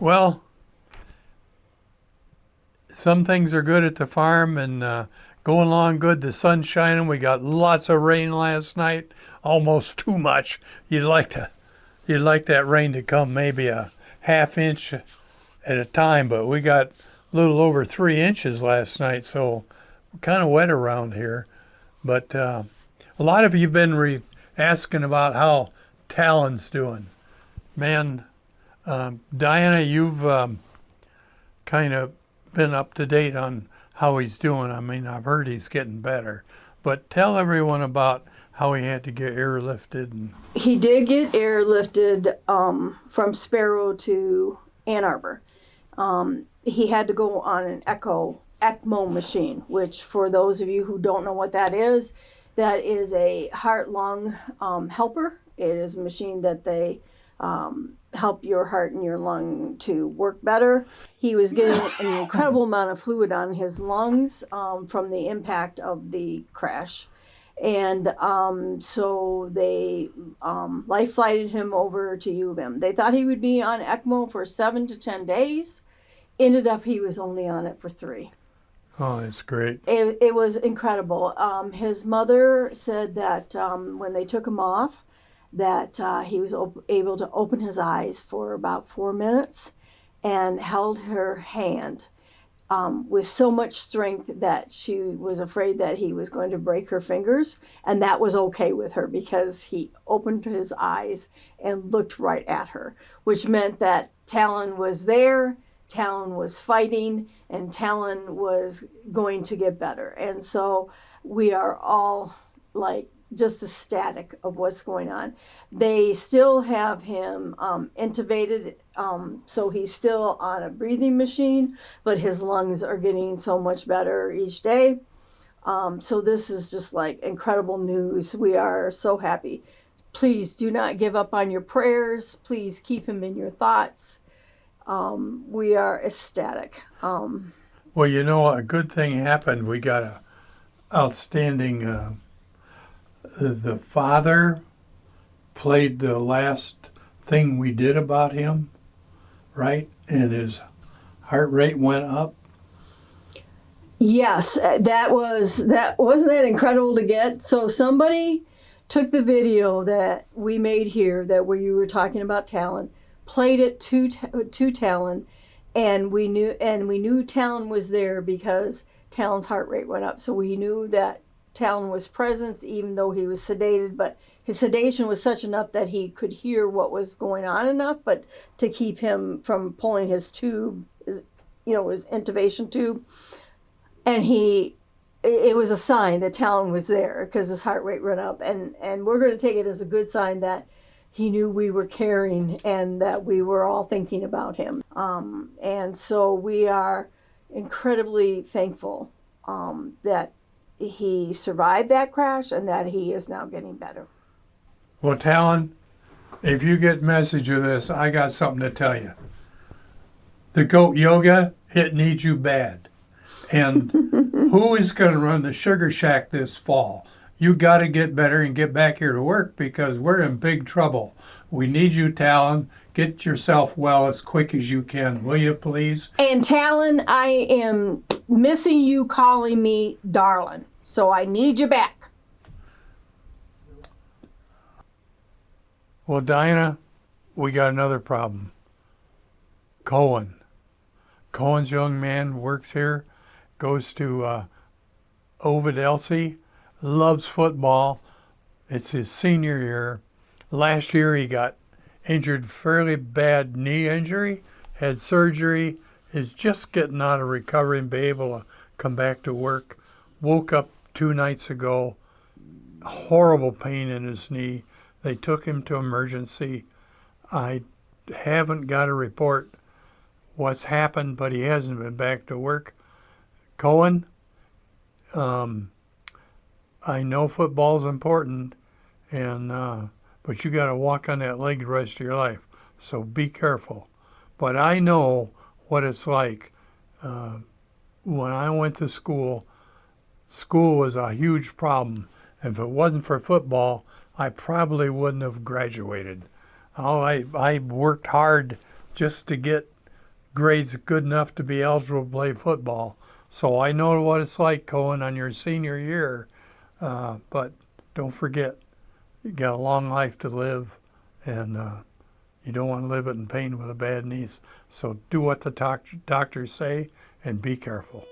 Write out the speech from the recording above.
Well, some things are good at the farm and going along good. The sun's shining. We got lots of rain last night, almost too much. You'd like that rain to come maybe a half inch at a time, but we got a little over 3 inches last night, so we're kind of wet around here. But a lot of you have been asking about how Talon's doing. Man, Diana, you've kind of been up to date on how he's doing. I mean, I've heard he's getting better, but tell everyone about how he had to get airlifted. He did get airlifted from Sparrow to Ann Arbor. He had to go on an ECMO machine, which for those of you who don't know what that is a heart-lung helper. It is a machine that they help your heart and your lung to work better. He was getting an incredible amount of fluid on his lungs from the impact of the crash. And so they life flighted him over to U of M. They thought he would be on ECMO for 7 to 10 days. Ended up he was only on it for 3. Oh, that's great. It was incredible. His mother said that when they took him off, that he was able to open his eyes for about 4 minutes and held her hand with so much strength that she was afraid that he was going to break her fingers. And that was okay with her because he opened his eyes and looked right at her, which meant that Talan was there, Talan was fighting, and Talan was going to get better. And so we are all like just ecstatic of what's going on. They still have him intubated, so he's still on a breathing machine, but his lungs are getting so much better each day. So this is just like incredible news. We are so happy. Please do not give up on your prayers. Please keep him in your thoughts. We are ecstatic. Well, you know, a good thing happened. We got a outstanding. The father played the last thing we did about him, right? And his heart rate went up. Yes, wasn't that incredible to get? So somebody took the video that we made here that where you were talking about Talan, played it to Talan, and we knew Talan was there because Talan's heart rate went up. So we knew that Talan was present even though he was sedated, but his sedation was such enough that he could hear what was going on enough, but to keep him from pulling his tube, his intubation tube. And it was a sign that Talan was there because his heart rate went up. And we're going to take it as a good sign that he knew we were caring and that we were all thinking about him. And so we are incredibly thankful that he survived that crash and that he is now getting better. Well, Talan, if you get message of this, I got something to tell you. The goat yoga, it needs you bad. And who is going to run the Sugar Shack this fall? You got to get better and get back here to work because we're in big trouble. We need you, Talan. Get yourself well as quick as you can, will you please? And Talan, I am missing you calling me darling, so I need you back. Well, Diana, we got another problem. Cohen's young man works here, goes to Ovid Elsie, loves football. It's his senior year. Last year he got injured, fairly bad knee injury, had surgery, is just getting out of recovery and be able to come back to work. Woke up 2 nights ago, horrible pain in his knee. They took him to emergency. I haven't got a report what's happened, but he hasn't been back to work. Cohen, I know football's important, but you got to walk on that leg the rest of your life, so be careful. But I know what it's like. When I went to school was a huge problem. If it wasn't for football, I probably wouldn't have graduated. I worked hard just to get grades good enough to be eligible to play football. So I know what it's like, Cohen, on your senior year. But don't forget, you got a long life to live, and you don't want to live it in pain with a bad knee. So do what the doctors say and be careful.